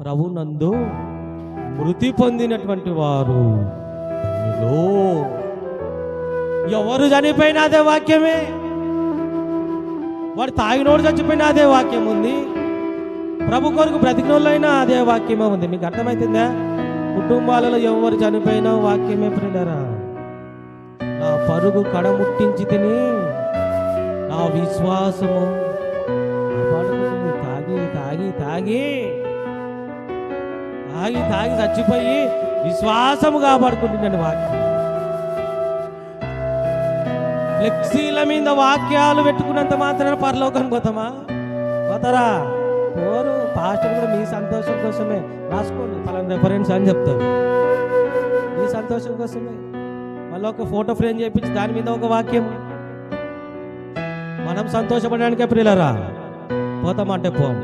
ప్రభునందు మృతి పొందినటువంటి వారు ధన్యులు. ఎవరు చనిపోయినా అదే వాక్యమే. వాడు తాగినోడు చచ్చిపోయినా అదే వాక్యం ఉంది. ప్రభు కొరకు బ్రతికినోళ్ళైనా అదే వాక్యమే ఉంది. మీకు అర్థమవుతుందా? కుటుంబాలలో ఎవరు చనిపోయినా వాక్యమే. ప్రియులారా, నా పరుగు కడముట్టించి తిని నా విశ్వాసము కాపాడుకుంటుంది. తాగి తాగి తాగి తాగి తాగి చచ్చిపోయి విశ్వాసము కాపాడుకుంటుందండి వాక్యం. ఫ్లెక్సీల మీద వాక్యాలు పెట్టుకున్నంత మాత్రాన పరలోకానికి పోతామా? పోతారా? పోరు. పాస్టర్ కూడా మీ సంతోషం కోసమే రాసుకోండి, పలానా రెఫరెన్స్ అని చెప్తారు. మీ సంతోషం కోసమే మళ్ళీ ఒక ఫోటో ఫ్రేమ్ చేయించి దాని మీద ఒక వాక్యం. మనం సంతోషపడడానికే ప్రియులారా పోతామంటే పోము.